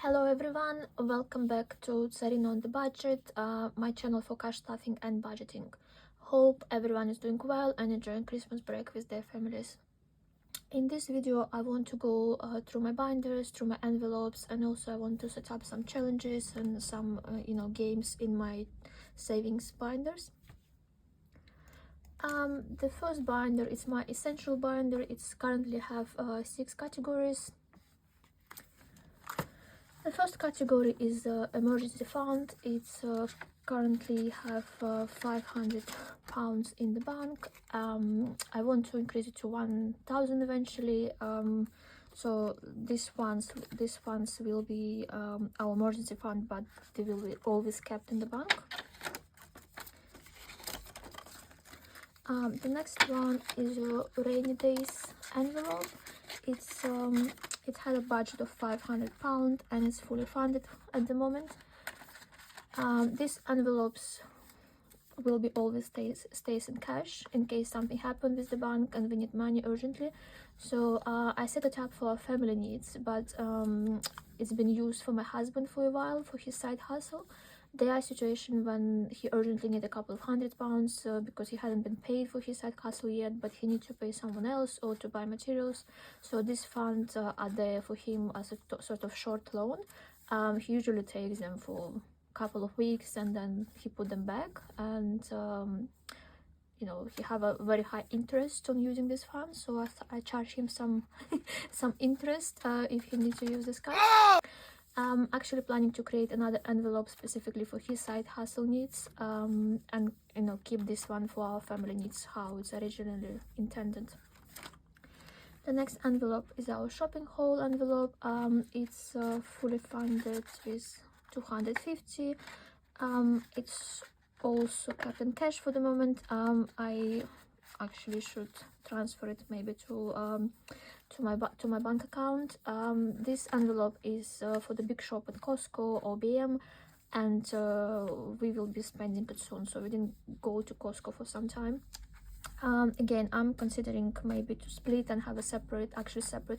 Hello everyone, welcome back to Tsarin on the Budget, my channel for cash stuffing and budgeting. Hope everyone is doing well and enjoying Christmas break with their families. In this video I want to go through my binders, through my envelopes, and also I want to set up some challenges and some games in my savings binders. The first binder is my essential binder. It's currently have 6 categories. The first category is emergency fund. It's currently have £500 in the bank. I want to increase it to 1,000 eventually. So these funds will be our emergency fund, but they will be always kept in the bank. The next one is a rainy days envelope. It had a budget of £500 and it's fully funded at the moment. These envelopes will be always stays in cash in case something happened with the bank and we need money urgently. So I set it up for our family needs, but it's been used for my husband for a while for his side hustle. There are situations when he urgently needs a couple of £100 because he hadn't been paid for his side hustle yet, but he needs to pay someone else or to buy materials. So these funds are there for him as a sort of short loan. He usually takes them for a couple of weeks and then he put them back, and he have a very high interest on using this fund, so I charge him some some interest if he needs to use this card. I'm actually planning to create another envelope specifically for his side hustle needs, and keep this one for our family needs, how it's originally intended. The next envelope is our shopping haul envelope. It's fully funded with 250. It's also kept in cash for the moment. I actually should transfer it maybe to my bank account. This envelope is for the big shop at Costco or BM, and we will be spending it soon, so we didn't go to Costco for some time. Again, I'm considering maybe to split and have a separate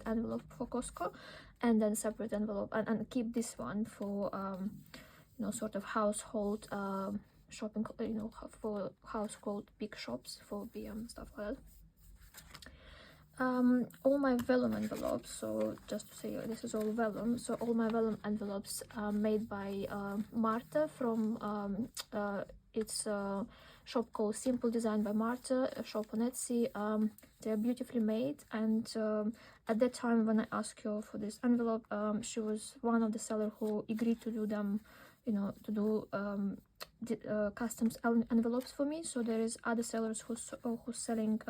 envelope for Costco, and then separate envelope and keep this one for sort of household shopping, for household big shops for BM, stuff like that. All my vellum envelopes, so just to say this is all vellum, so all my vellum envelopes are made by Marta from it's a shop called Simple Design by Marta, a shop on Etsy. They're beautifully made, and at that time when I asked her for this envelope, she was one of the sellers who agreed to do them, to do customs envelopes for me. So there is other sellers who's selling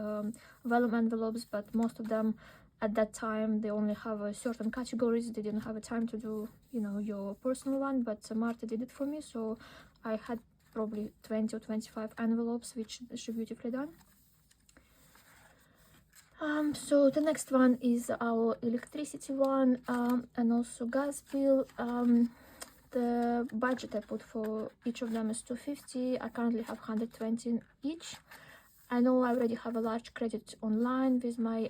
vellum envelopes, but most of them at that time they only have a certain categories. They didn't have a time to do your personal one, but Marta did it for me, so I had probably 20 or 25 envelopes, which she beautifully done. So the next one is our electricity one, and also gas bill. The budget I put for each of them is 250. I currently have 120 each. I know I already have a large credit online with my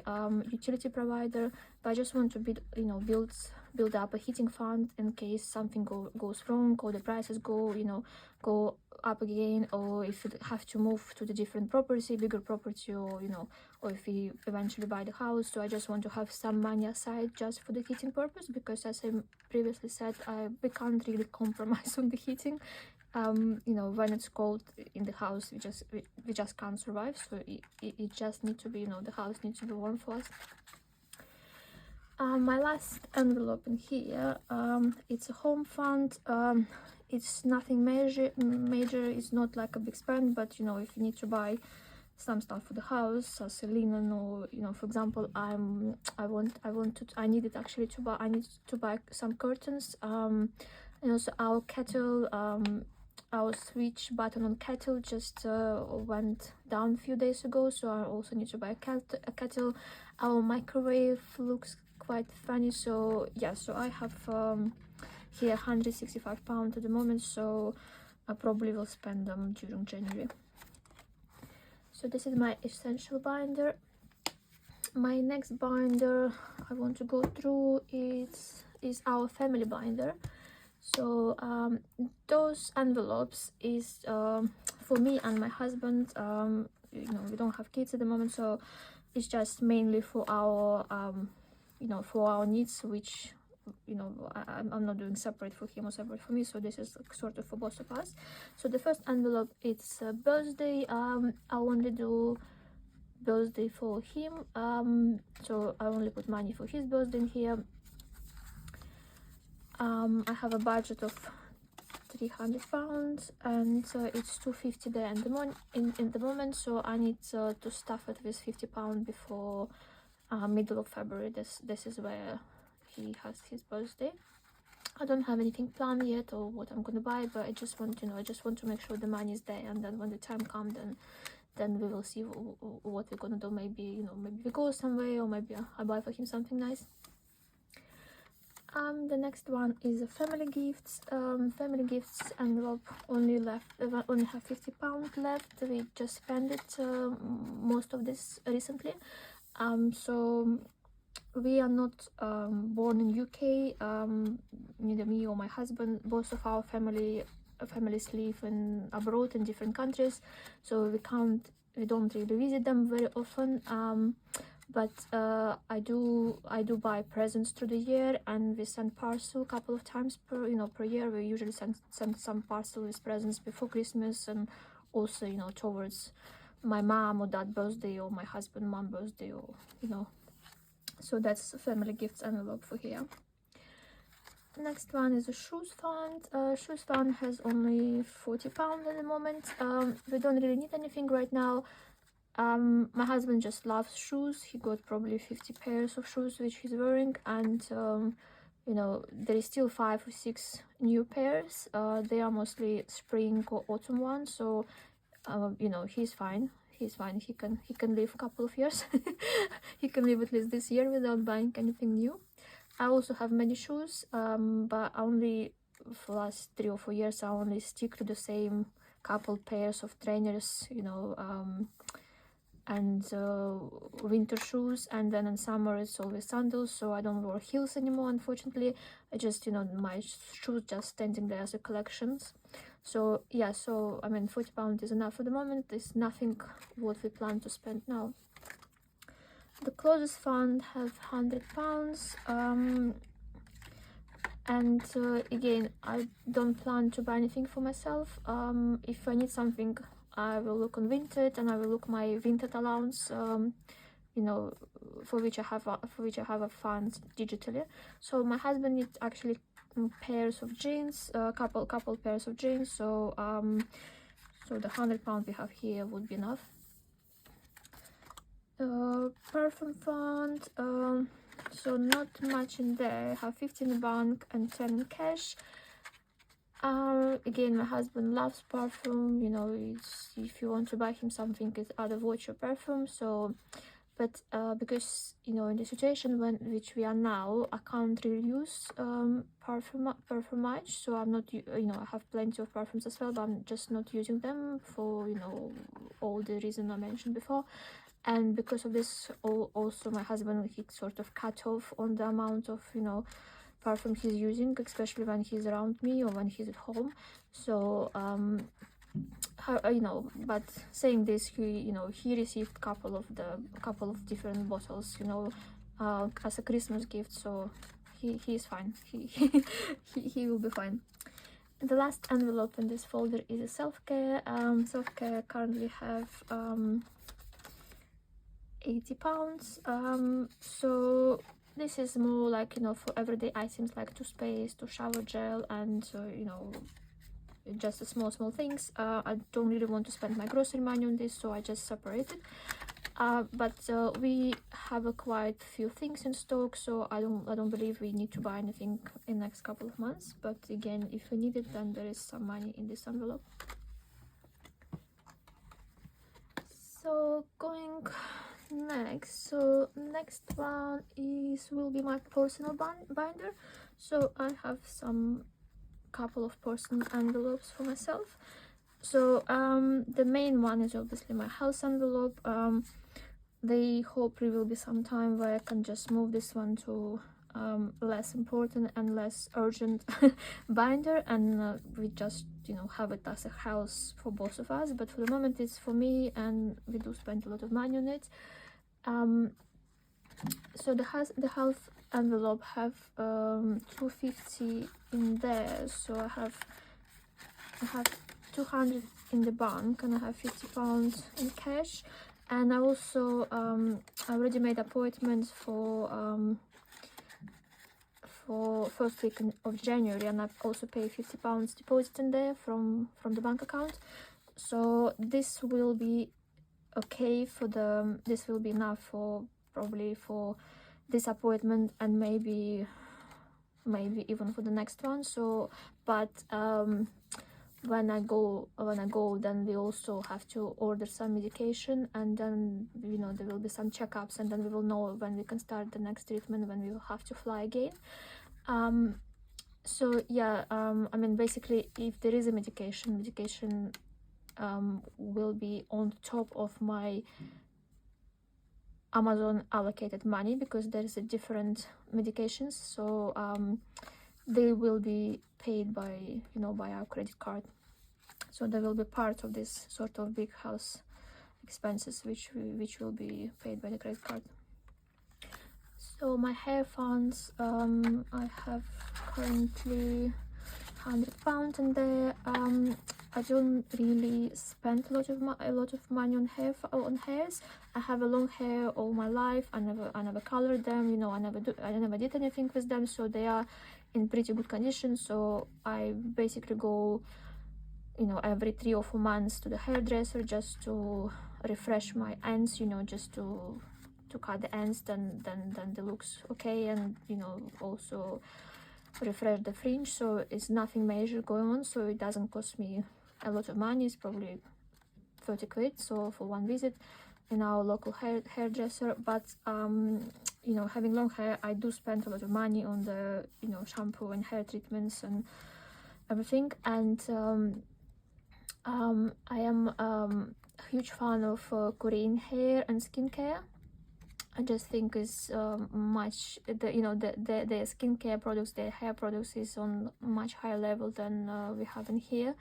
utility provider, but I just want to build up a heating fund in case something goes wrong, or the prices go up again, or if you have to move to the different property, bigger property, or or if we eventually buy the house. So I just want to have some money aside just for the heating purpose, because as I previously said, we can't really compromise on the heating. When it's cold in the house, we just can't survive, so it just needs to be, the house needs to be warm for us. My last envelope in here, it's a home fund. It's nothing major. It's not like a big spend, but if you need to buy some stuff for the house, as a linen, or for example, I need to buy some curtains, and also our kettle, our switch button on kettle just went down a few days ago, so I also need to buy a kettle. Our microwave looks quite funny, so yeah, so I have here £165 at the moment, so I probably will spend them during January. So this is my essential binder. My next binder I want to go through, it's is our family binder. So those envelopes is for me and my husband. You know, we don't have kids at the moment, so it's just mainly for our you know, for our needs, which, you know, I'm not doing separate for him or separate for me, so this is like sort of for both of us. So the first envelope, it's a birthday. I only do birthday for him, so I only put money for his birthday in here. I have a budget of £300, and it's £250 there in the moment, so I need to stuff it with £50 before middle of February. This is where he has his birthday. I don't have anything planned yet or what I'm gonna buy, but I just want, you know, I just want to make sure the money is there, and then when the time comes, then we will see what we're gonna do. Maybe, you know, maybe we go somewhere, or maybe I buy for him something nice. The next one is a family gifts. Family gifts envelope only have £50 left. We just spent it most of this recently. So we are not born in UK. Neither me or my husband. Both of our families live abroad in different countries, so we don't really visit them very often. But I do buy presents through the year, and we send parcel a couple of times per year. We usually send some parcel with presents before Christmas, and also, you know, towards my mom or dad birthday, or my husband mom birthday, or, you know. So that's a family gifts envelope for here. Next one is a shoes fund. Shoes fund has only £40 at the moment. We don't really need anything right now. My husband just loves shoes. He got probably 50 pairs of shoes which he's wearing, and you know, there is still 5 or 6 new pairs. They are mostly spring or autumn ones, so you know, he's fine. He can live a couple of years. He can live at least this year without buying anything new. I also have many shoes, but only for the last 3 or 4 years I only stick to the same couple pairs of trainers, you know, and winter shoes, and then in summer it's always sandals. So I don't wear heels anymore, unfortunately. I just, you know, my shoes just standing there as a collections. So yeah, so I mean, £40 is enough for the moment. There's nothing what we plan to spend now. The clothes fund have £100, and again, I don't plan to buy anything for myself. If I need something, I will look on Vinted, and I will look my Vinted allowance, you know, for which I have a fund digitally. So my husband needs actually pairs of jeans, couple pairs of jeans. So so the £100 we have here would be enough. Perfume fund, so not much in there. I have 15 in the bank and 10 in cash. Again, my husband loves perfume. You know, it's, if you want to buy him something, it's either watch or perfume. So but because, you know, in the situation which we are now, I can't really use perfume much. So I'm not, you know, I have plenty of perfumes as well, but I'm just not using them for, you know, all the reasons I mentioned before. And because of this, also my husband, he sort of cut off on the amount of, you know, perfume he's using, especially when he's around me or when he's at home. So you know, but saying this, he received a couple of different bottles, you know, as a Christmas gift. So he's fine. He will be fine. The last envelope in this folder is a self-care. Self-care currently have £80. So this is more like, you know, for everyday items like toothpaste, to shower gel, and you know, just the small things. I don't really want to spend my grocery money on this, so I just separate it. But we have a quite few things in stock, so I don't believe we need to buy anything in the next couple of months. But again, if we need it, then there is some money in this envelope. So going next, so next one will be my personal binder. So I have some couple of personal envelopes for myself. So the main one is obviously my house envelope. They hopefully will be some time where I can just move this one to less important and less urgent binder, and we just, you know, have it as a house for both of us. But for the moment it's for me, and we do spend a lot of money on it. So the health envelope have 250 in there, so I have 200 in the bank, and I have £50 in cash. And I also I already made appointments for first week of January, and I also pay £50 deposit in there from the bank account. So this will be okay for this will be enough for probably for this appointment, and maybe even for the next one. So but when I go then we also have to order some medication, and then, you know, there will be some checkups, and then we will know when we can start the next treatment, when we will have to fly again. So yeah, I mean, basically, if there is a medication will be on top of my Amazon allocated money, because there is a different medications, so they will be paid by, you know, by our credit card. So there will be part of this sort of big house expenses which will be paid by the credit card. So my hair funds, I have currently £100 in there. I don't really spend a lot of money on hairs. I have a long hair all my life. I never colored them, you know. I never did anything with them, so they are in pretty good condition. So I basically go, you know, every 3 or 4 months to the hairdresser just to refresh my ends, you know, just to cut the ends, then they looks okay, and, you know, also refresh the fringe. So it's nothing major going on, so it doesn't cost me a lot of money. It's probably 30 quid, so for one visit in our local hairdresser. But you know, having long hair, I do spend a lot of money on the, you know, shampoo and hair treatments and everything. And I am a huge fan of Korean hair and skincare. I just think is much, you know, the skincare products, the hair products is on much higher level than we have in here.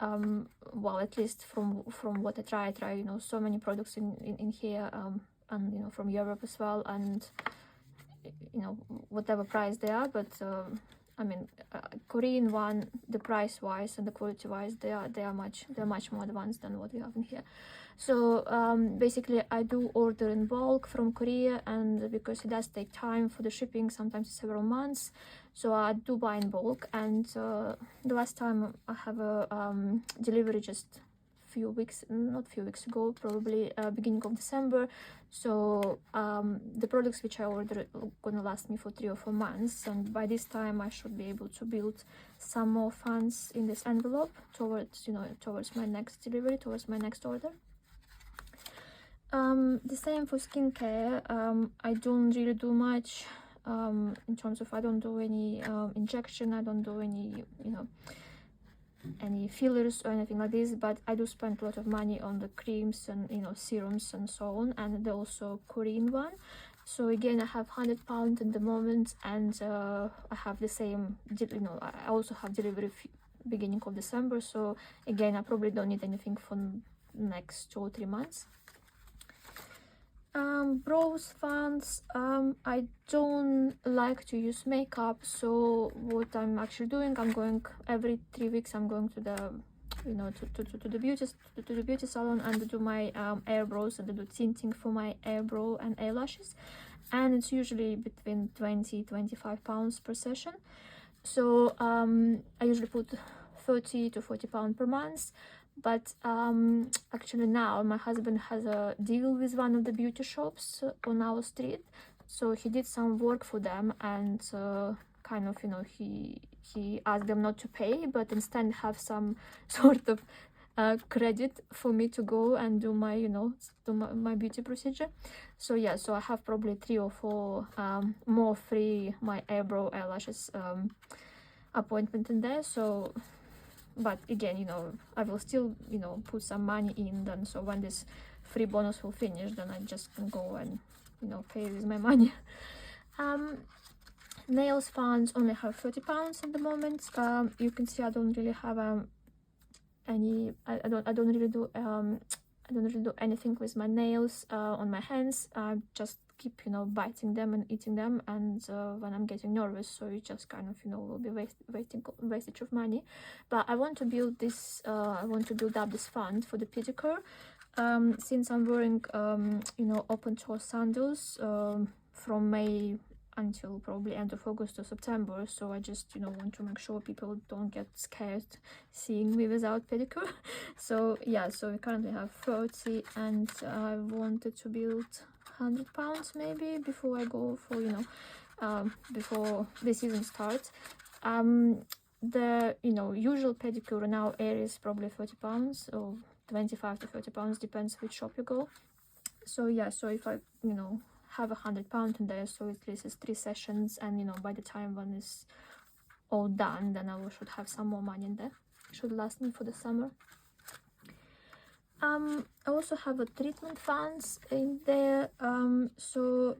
Well, at least from what I try, you know, so many products in here, and, you know, from Europe as well, and, you know, whatever price they are. But I mean, Korean one, the price wise and the quality wise, they're much more advanced than what we have in here. So basically, I do order in bulk from Korea, and because it does take time for the shipping, sometimes several months, so I do buy in bulk. And the last time I have a delivery just not few weeks ago, probably beginning of December. So the products which I ordered are gonna last me for 3 or 4 months, and by this time I should be able to build some more funds in this envelope towards, you know, towards my next delivery, towards my next order. The same for skincare. I don't really do much in terms of, I don't do any injection, I don't do any, you know, any fillers or anything like this, but I do spend a lot of money on the creams and, you know, serums and so on, and also Korean one. So again, I have £100 at the moment, and I have the same, you know, I also have delivery beginning of December, so again, I probably don't need anything for next 2 or 3 months. Brows funds, I don't like to use makeup, so what I'm actually doing, I'm going every 3 weeks, I'm going to the, you know, to the beauty salon, and do my eyebrows, and do tinting for my eyebrow and eyelashes, and it's usually between £20–25 per session. So I usually put £30 to £40 per month. But actually now my husband has a deal with one of the beauty shops on our street, so he did some work for them, and kind of, you know, he asked them not to pay, but instead have some sort of credit for me to go and do my, you know, do my beauty procedure. So yeah, so I have probably 3 or 4 more free my eyebrow eyelashes appointment in there. So, but again, you know, I will still, you know, put some money in then, so when this free bonus will finish, then I just can go and, you know, pay with my money. nails funds only have £30 at the moment. You can see I don't really have any. I don't really do I don't really do anything with my nails on my hands. I just keep, you know, biting them and eating them, and when I'm getting nervous, so it just kind of, you know, will be wastage of money. But I want to build this I want to build up this fund for the pedicure, since I'm wearing you know, open toe sandals from May until probably end of August or September. So I just, you know, want to make sure people don't get scared seeing me without pedicure. So yeah, so we currently have 30, and I wanted to build £100 maybe before I go for, you know, before the season starts. The, you know, usual pedicure in our area is probably £30 or 25 to £30, depends which shop you go. So yeah, so if I, you know, have £100 in there, so at least it's 3 sessions, and you know, by the time one is all done, then I should have some more money in there. Should last me for the summer. I also have a treatment funds in there. So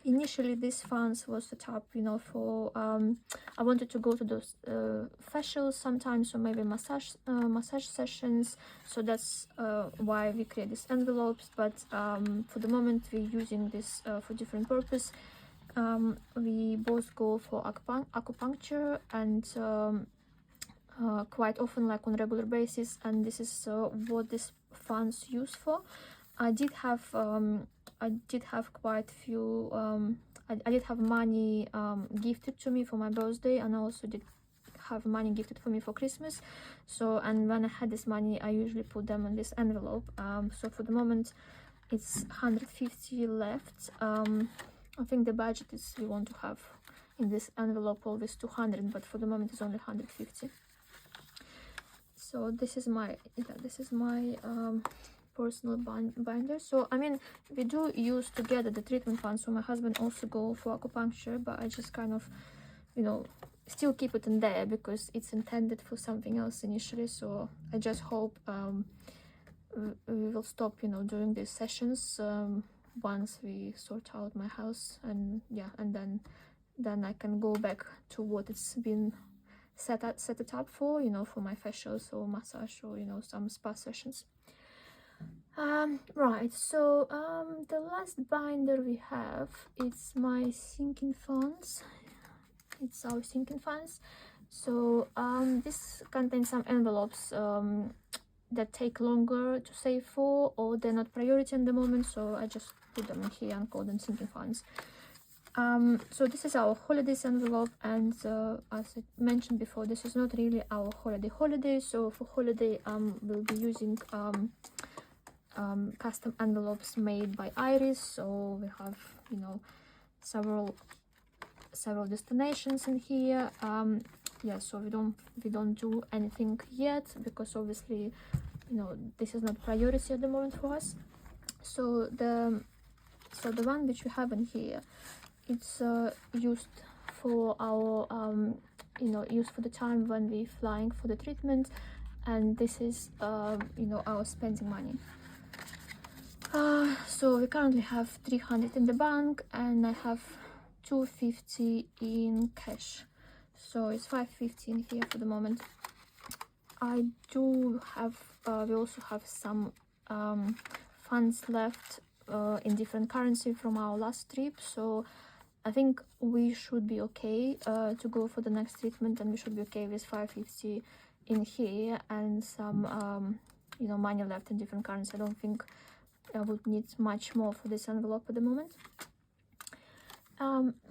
initially this funds was set up, you know, for I wanted to go to those facials sometimes, or maybe massage sessions. So that's why we create these envelopes. But for the moment we're using this for different purpose. We both go for acupuncture, and quite often, like on regular basis, and this is what this funds used for. I did have quite few I did have money gifted to me for my birthday, and I also did have money gifted for me for Christmas. So, and when I had this money, I usually put them in this envelope. So for the moment it's 150 left. I think the budget is, we want to have in this envelope always 200, but for the moment it's only 150. So this is my personal binder. So I mean, we do use together the treatment fund, so my husband also go for acupuncture, but I just kind of, you know, still keep it in there because it's intended for something else initially. So I just hope we will stop, you know, doing these sessions once we sort out my house, and yeah, and then I can go back to what it's been set it up for, you know, for my facials or massage, or you know, some spa sessions. Right, so the last binder we have, it's my sinking funds. It's our sinking funds. So this contains some envelopes that take longer to save for, or they're not priority at the moment, so I just put them in here and call them sinking funds. So this is our holidays envelope, and as I mentioned before, this is not really our holiday. So for holiday we'll be using custom envelopes made by Iris. So we have, you know, several destinations in here. Yeah, so we don't do anything yet because obviously, you know, this is not priority at the moment for us. So the one which we have in here, it's used for our you know, used for the time when we're flying for the treatment, and this is you know, our spending money. So we currently have 300 in the bank, and I have 250 in cash, so it's 550 in here for the moment. I do have we also have some funds left in different currency from our last trip, so I think we should be okay to go for the next treatment, and we should be okay with 550 in here and some you know, money left in different currency. I don't think I would need much more for this envelope at the moment.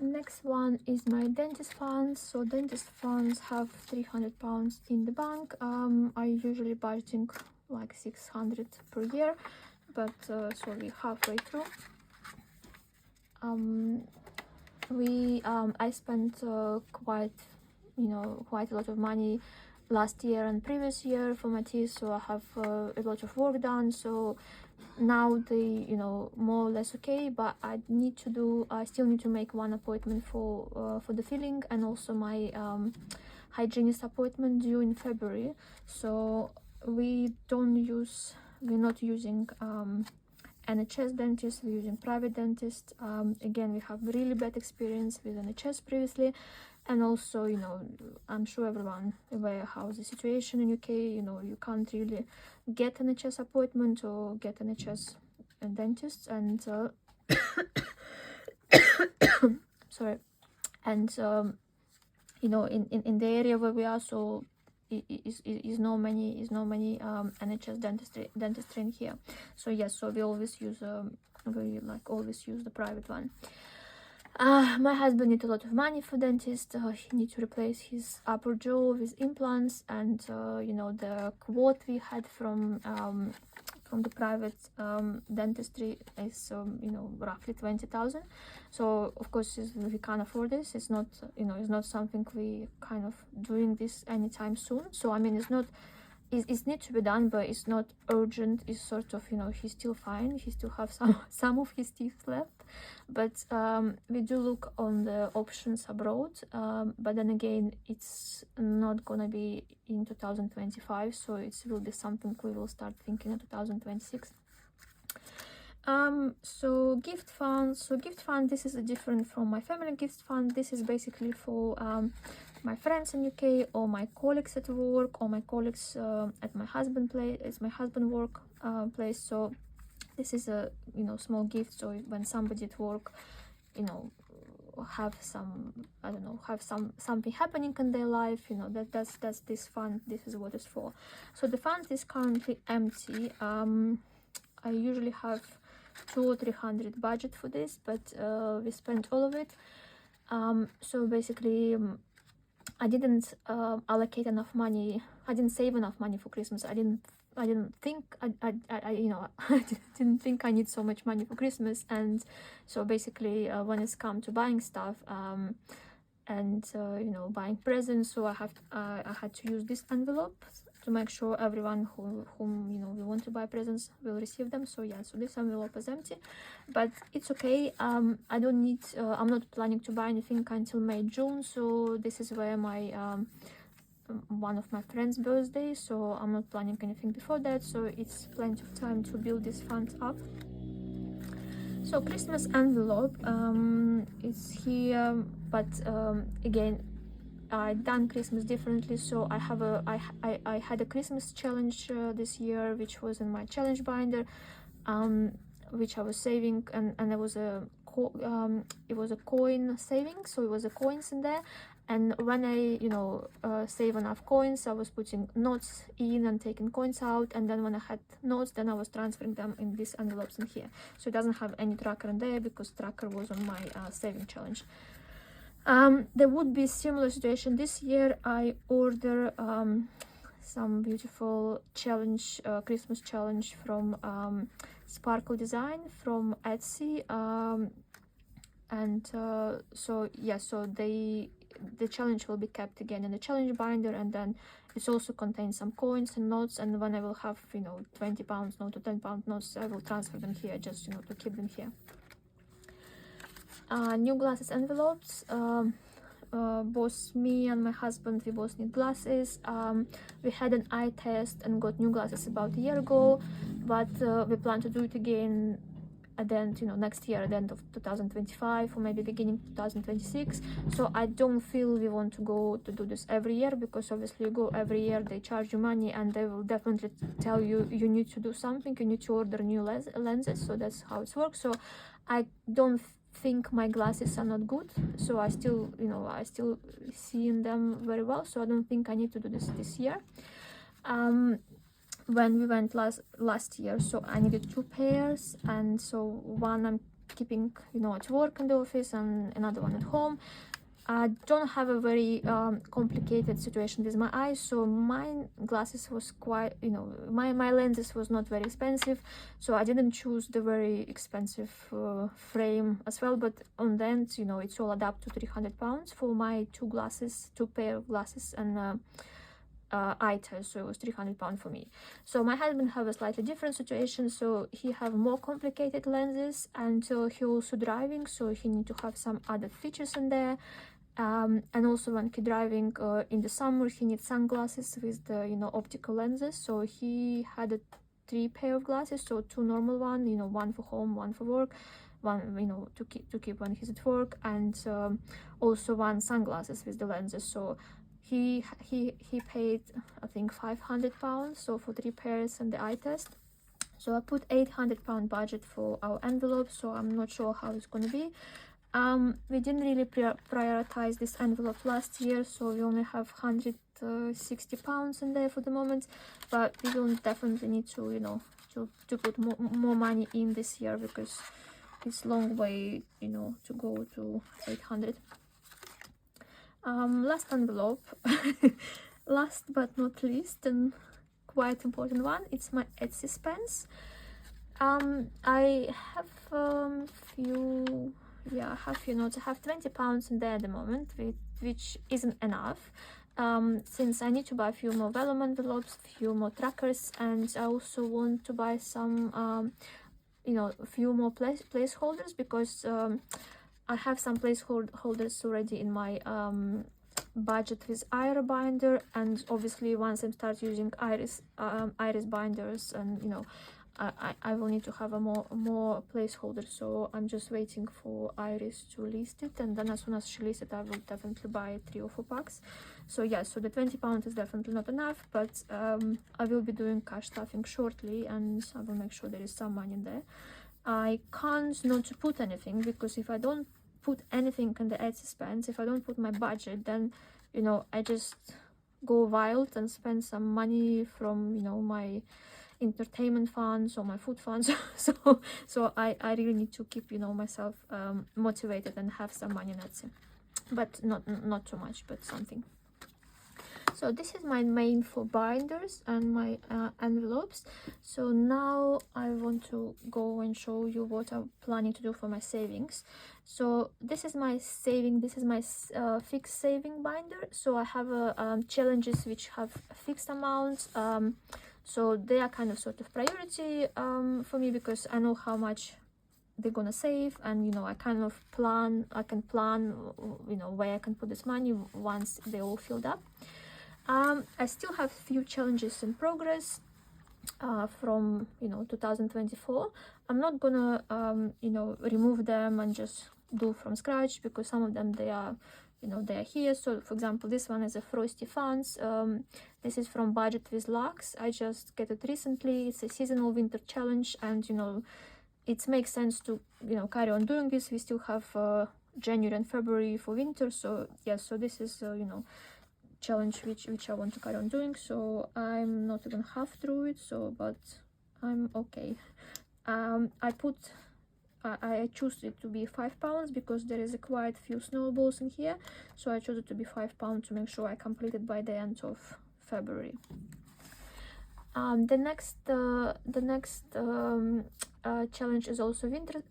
Next one is my dentist funds. So dentist funds have £300 in the bank. I usually budgeting like 600 per year, but so we're halfway through. I spent quite a lot of money last year and previous year for my teeth, so I have a lot of work done. So now they, you know, more or less okay, but I still need to make one appointment for the filling, and also my hygienist appointment due in February. So we're not using NHS dentist, we're using private dentist. Again, we have really bad experience with NHS previously, and also, you know, I'm sure everyone aware how the situation in UK, you know, you can't really get NHS appointment or get NHS dentists, and sorry, and you know, in the area where we are, so is no many NHS dentistry in here. So yes, so we always use always use the private one. My husband needs a lot of money for dentist. He needs to replace his upper jaw with implants, and you know, the quote we had from the private dentistry is you know, roughly 20,000. So of course we can't afford this. It's not, you know, it's not something we kind of doing this anytime soon. So I mean, it's not, it needs to be done, but it's not urgent. It's sort of, you know, he's still fine, he still have some of his teeth left, but we do look on the options abroad, but then again, it's not gonna be in 2025, so it will be something we will start thinking in 2026. So gift fund. So gift fund, this is different from my family gift fund. This is basically for my friends in UK, or my colleagues at work, or my colleagues at my husband place. It's my husband work place. So this is a, you know, small gift. So when somebody at work, you know, have some, I don't know, have something happening in their life, you know, that's this fund. This is what it's for. So the fund is currently empty. I usually have 200 or 300 budget for this, but we spent all of it. So basically, I didn't allocate enough money. I didn't save enough money for Christmas. I didn't think I you know, I didn't think I need so much money for Christmas. And so basically, when it's come to buying stuff and you know, buying presents, so I had to use this envelope to make sure everyone whom you know, we want to buy presents will receive them. So yeah, so this envelope is empty, but it's okay. I don't need I'm not planning to buy anything until May, June. So this is where my one of my friends' birthday, so I'm not planning anything before that, so it's plenty of time to build this fund up. So Christmas envelope is here, but again, I done Christmas differently. So I have I had a Christmas challenge this year, which was in my challenge binder, which I was saving, and there was it was a coin saving, so it was a coins in there. And when I, you know, save enough coins, I was putting notes in and taking coins out, and then when I had notes, then I was transferring them in these envelopes in here. So it doesn't have any tracker in there because tracker was on my saving challenge. There would be similar situation this year. I order some beautiful challenge, Christmas challenge from Sparkle Design from Etsy, and so yeah, so the challenge will be kept again in the challenge binder, and then it also contains some coins and notes. And when I will have, you know, 20 pounds note or 10 pound notes, I will transfer them here, just, you know, to keep them here. New glasses envelopes. Both me and my husband, we both need glasses. We had an eye test and got new glasses about a year ago, but we plan to do it again at the end, you know, next year, at the end of 2025, or maybe beginning 2026. So I don't feel we want to go to do this every year, because obviously you go every year, they charge you money, and they will definitely tell you you need to do something, you need to order new lenses. So that's how it works. So I don't think my glasses are not good, so I still, you know, I still see in them very well, so I don't think I need to do this year. When we went last year, so I needed 2 pairs, and so one I'm keeping, you know, at work in the office, and another one at home. I don't have a very complicated situation with my eyes, so my glasses was quite, you know, my lenses was not very expensive, so I didn't choose the very expensive frame as well. But on the end, you know, it's all add up to 300 pounds for my 2 pair of glasses and eye test, so it was 300 pounds for me. So my husband have a slightly different situation, so he have more complicated lenses, and he also driving, so he need to have some other features in there. And also when he driving in the summer, he needs sunglasses with the, you know, optical lenses. So he had three pair of glasses, so two normal one, you know, one for home, one for work, one, you know, to keep when he's at work, and also one sunglasses with the lenses. So he paid, I think, £500, so for three pairs and the eye test. So I put £800 budget for our envelope, so I'm not sure how it's gonna be. We didn't really prioritize this envelope last year, so we only have £160 in there for the moment, but we will definitely need to, you know, to put more money in this year, because it's a long way, you know, to go to 800. Last envelope, last but not least, and quite important one, it's my Etsy spends. I have few notes. I have £20 in there at the moment, which isn't enough, since I need to buy a few more vellum envelopes, few more trackers, and I also want to buy some you know, a few more placeholders, because I have some placeholders already in my budget with iris binder, and obviously once I start using iris binders, and you know, I will need to have a more placeholders. So I'm just waiting for Iris to list it, and then as soon as she lists it, I will definitely buy 3 or 4 packs. So yeah, so the £20 is definitely not enough, but I will be doing cash stuffing shortly, and I will make sure there is some money in there. I can't not to put anything, because if I don't put anything in the Etsy spends, if I don't put my budget, then, you know, I just go wild and spend some money from, you know, my entertainment funds or my food funds. so I really need to keep, you know, myself motivated and have some money in Etsy, but not too much, but something. So this is my main for binders and my envelopes. So now I want to go and show you what I'm planning to do for my savings. So this is my fixed saving binder. So I have challenges which have fixed amounts. So they are kind of sort of priority for me, because I know how much they're gonna save, and you know, I can plan, you know, where I can put this money once they all filled up. I still have few challenges in progress from, you know, 2024. I'm not gonna you know, remove them and just do from scratch, because some of them, they are, you know, they are here. So for example, this one is a Frosty Funds. This is from Budget with Lux. I just get it recently. It's a seasonal winter challenge, and you know, it makes sense to, you know, carry on doing this. We still have January and February for winter, so yeah, so this is you know, challenge which I want to carry on doing. So I'm not even half through it, so but I'm okay. I choose it to be £5, because there is a quite few snowballs in here, so I chose it to be £5 to make sure I complete it by the end of February. The next challenge is also winter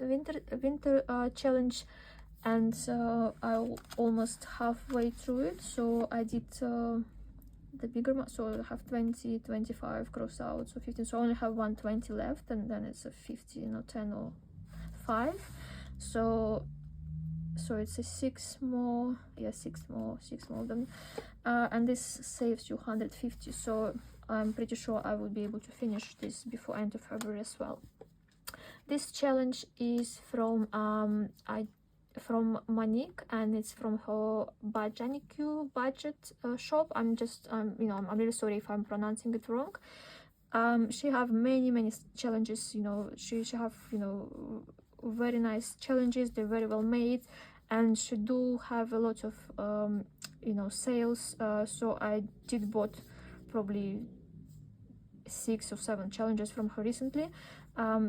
challenge, and I'm almost halfway through it. So I did the bigger one, so I have 20, 25 crossed out, so 15, so I only have 120 left, and then it's a 15 or 10 or 5. So it's a 6 more, yeah, 6 more of them, and this saves you 150. So I'm pretty sure I will be able to finish this before end of February as well. This challenge is from from Monique, and it's from her Bajaniku budget shop. I'm you know, I'm really sorry if I'm pronouncing it wrong. She have many challenges, you know. She have, you know, very nice challenges. They're very well made, and she do have a lot of you know, sales. So I did bought probably 6 or 7 challenges from her recently.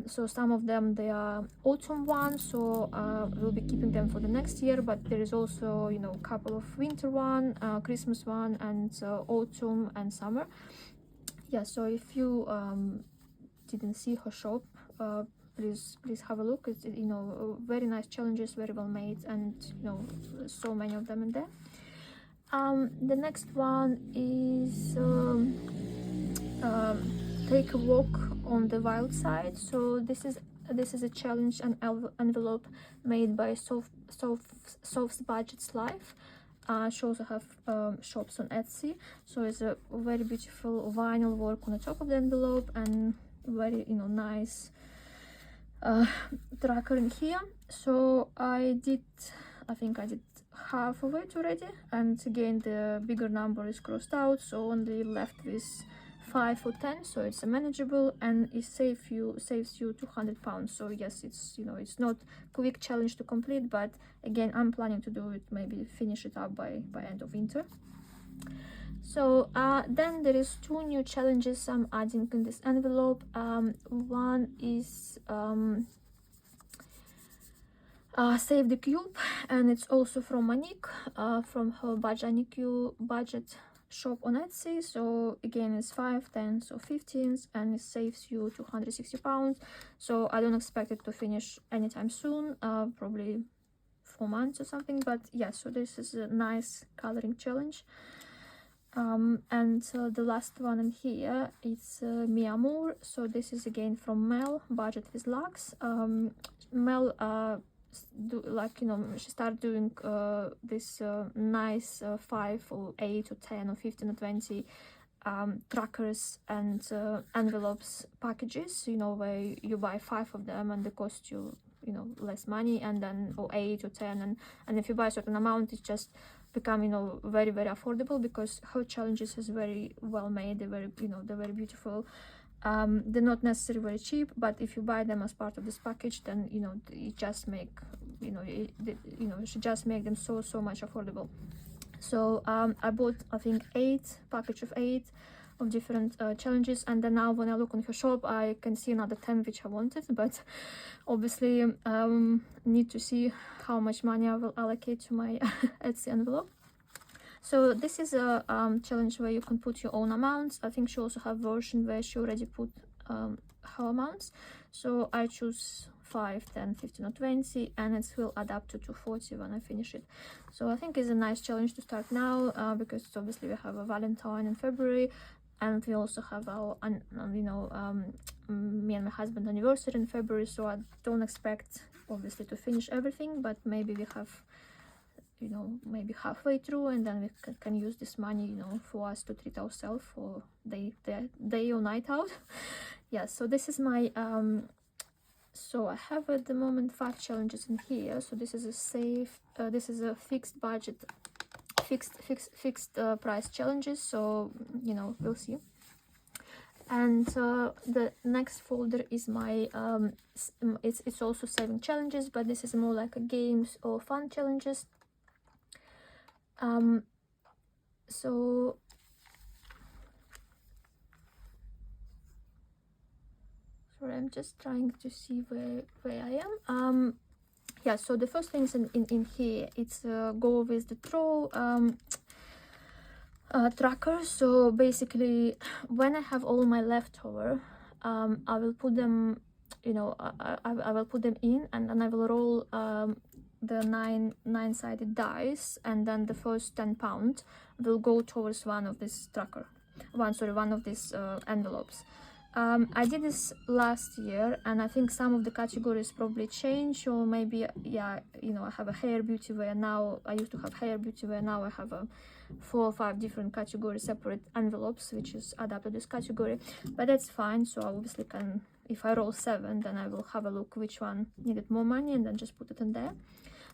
So some of them, they are autumn ones, so we'll be keeping them for the next year, but there is also, you know, a couple of winter one, Christmas one, and autumn and summer. Yeah, so if you didn't see her shop, please have a look. It's, you know, very nice challenges, very well made, and you know, so many of them in there. The next one is take a walk on the wild side. So this is a challenge, an envelope made by Soft's Budgets Life. She also have shops on Etsy, so it's a very beautiful vinyl work on the top of the envelope, and very, you know, nice tracker in here. So I think I did half of it already, and again the bigger number is crossed out, so only left with 5 or 10, so it's manageable, and it saves you 200 pounds. So yes, it's, you know, it's not quick challenge to complete, but again, I'm planning to do it, maybe finish it up by end of winter. So then there is 2 new challenges I'm adding in this envelope. One is Save the Cube, and it's also from Monique, from her budget shop on Etsy. So again, it's 5, 10s or 15s, and it saves you 260 pounds. So I don't expect it to finish anytime soon, probably 4 months or something, but yeah, so this is a nice coloring challenge. And the last one in here, it's Mi Amour. So this is again from Mel, budget with Lux. Mel she started doing this nice 5 or 8 or 10 or 15 or 20 trackers and envelopes packages, you know, where you buy 5 of them and they cost you, you know, less money, and then or 8 or 10, and if you buy a certain amount, it's just become, you know, very, very affordable, because her challenges is very well made. They're very, you know, they're very beautiful. They're not necessarily very cheap, but if you buy them as part of this package, then, you know, you just make, you know, you should just make them so much affordable. So I bought, I think, 8 package of 8 of different challenges, and then now when I look on her shop, I can see another 10 which I wanted, but obviously need to see how much money I will allocate to my Etsy envelope. So this is a challenge where you can put your own amounts. I think she also have version where she already put her amounts. So I choose 5, 10, 15 or 20, and it will add up to 240 when I finish it. So I think it's a nice challenge to start now, because obviously we have a Valentine in February, and we also have our me and my husband anniversary in February. So I don't expect obviously to finish everything, but maybe we have, you know, maybe halfway through, and then we can use this money, you know, for us to treat ourselves for day or night out. Yeah, so this is my so I have at the moment 5 challenges in here. So this is a this is a fixed budget, fixed price challenges, so, you know, we'll see. And the next folder is my it's also saving challenges, but this is more like a games or fun challenges. So sorry, I'm just trying to see where I am. Yeah, so the first things in here, it's go with the throw tracker. So basically, when I have all my leftover, I will put them, you know, I will put them in, and then I will roll the nine-sided dice, and then the first 10 pounds will go towards one of these one of these envelopes. I did this last year, and I think some of the categories probably change, or maybe, yeah, you know, I have a hair beauty wear now. I used to have hair beauty wear, now I have a 4 or 5 different category separate envelopes which is adapted to this category, but that's fine. So I obviously can, if I roll 7, then I will have a look which one needed more money and then just put it in there.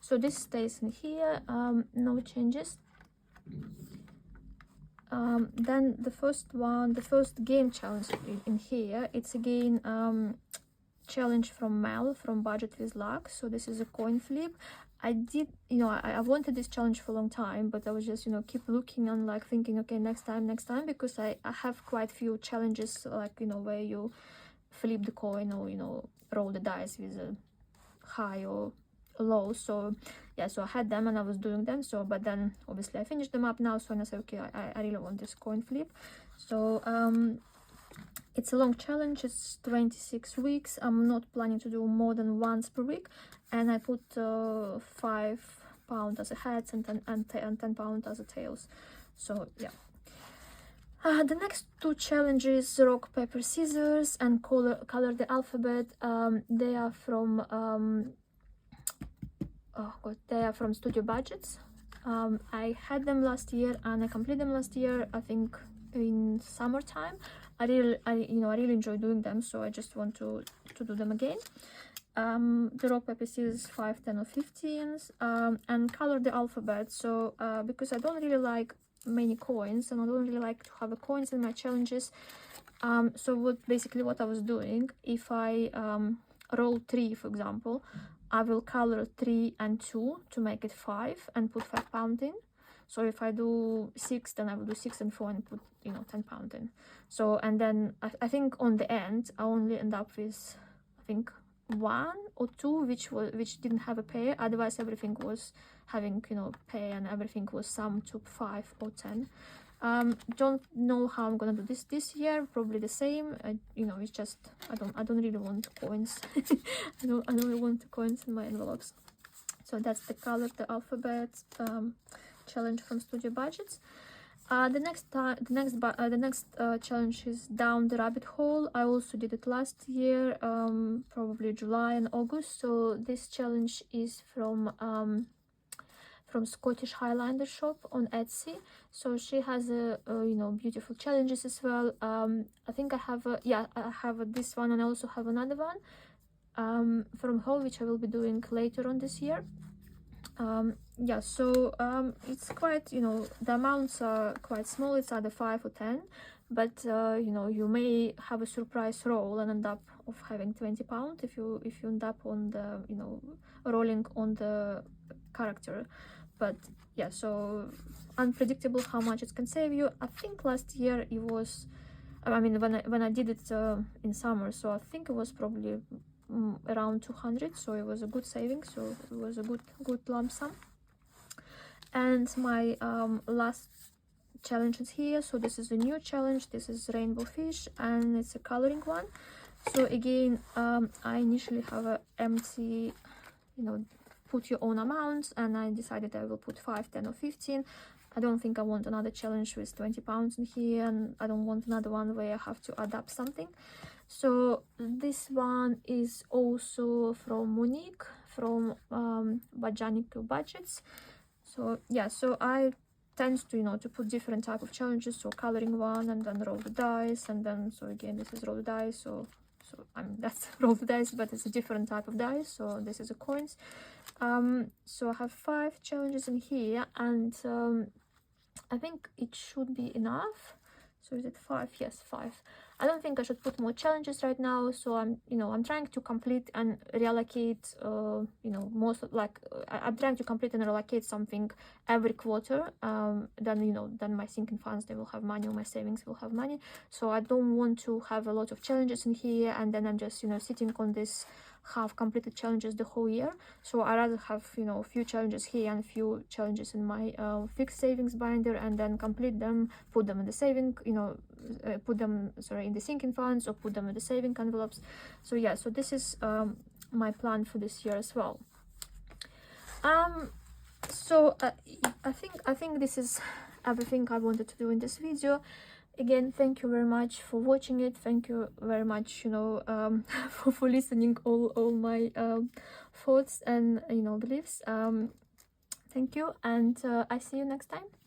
So this stays in here, no changes. Then the first game challenge in here, it's again challenge from Mel from Budget with Lux. So this is a coin flip. I did, you know, I wanted this challenge for a long time, but I was just, you know, keep looking and like thinking, okay, next time, because I have quite few challenges, like, you know, where you flip the coin or, you know, roll the dice with a high or low. So yeah, so I had them and I was doing them, so but then obviously I finished them up now, so I said, okay, I really want this coin flip. So it's a long challenge, it's 26 weeks. I'm not planning to do more than once per week, and I put 5 pounds as a heads and 10 pounds as a tails. So yeah. The next 2 challenges, rock, paper, scissors, and color the alphabet. They are from they are from Studio Budgets. I had them last year and I completed them last year, I think in summertime. I really enjoy doing them, so I just want to do them again. The rock paper scissors 5, 10 or 15s, and color the alphabet. So because I don't really like many coins and I don't really like to have the coins in my challenges, so what I was doing, if I roll 3, for example, I will color 3 and 2 to make it 5 and put £5 in. So if I do 6, then I will do 6 and 4 and put, you know, £10 in. So, and then I think on the end I only end up with, I think, 1 or 2 which didn't have a pair. Otherwise everything was having, you know, pair, and everything was summed to 5 or 10. Don't know how I'm gonna do this year. Probably the same. You know, it's just I don't really want coins. I don't really want coins in my envelopes. So that's the color, the alphabet challenge from Studio Budgets. The next challenge is down the rabbit hole. I also did it last year, probably July and August. So this challenge is from Scottish Highlander shop on Etsy. So she has you know, beautiful challenges as well. I think I have this one, and I also have another one from her, which I will be doing later on this year. Yeah, so it's quite, you know, the amounts are quite small. It's either 5 or 10, but you know, you may have a surprise roll and end up of having £20 if you end up on the, you know, rolling on the character. But yeah, so unpredictable how much it can save you. I think last year it was, I mean, when I did it in summer, so I think it was probably around 200, so it was a good saving, so it was a good lump sum. And my last challenge is here. So this is a new challenge. This is rainbow fish, and it's a coloring one. So again, I initially have a empty, you know, put your own amounts, and I decided I will put 5, 10 or 15. I don't think I want another challenge with £20 in here, and I don't want another one where I have to add up something. So this one is also from Monique, from Bajanic Budgets. So yeah, so I tend to, you know, to put different type of challenges. So coloring one, and then roll the dice, and then, so again, this is roll the dice. So I mean, that's roll the dice, but it's a different type of dice. So this is a coins. So I have 5 challenges in here, and I think it should be enough. So is it 5? Yes, 5. I don't think I should put more challenges right now. So I'm trying to complete and reallocate, you know, I'm trying to complete and reallocate something every quarter. Then my sinking funds, they will have money, or my savings will have money. So I don't want to have a lot of challenges in here, and then I'm just, you know, sitting on this have completed challenges the whole year. So I rather have, you know, a few challenges here and a few challenges in my fixed savings binder, and then complete them, put them in the saving, you know, put them, sorry, in the sinking funds, or put them in the saving envelopes. So yeah, so this is my plan for this year as well. So I think this is everything I wanted to do in this video. Again, thank you very much for watching it. Thank you very much, you know, for listening all my thoughts and, you know, beliefs. Thank you, and I see you next time.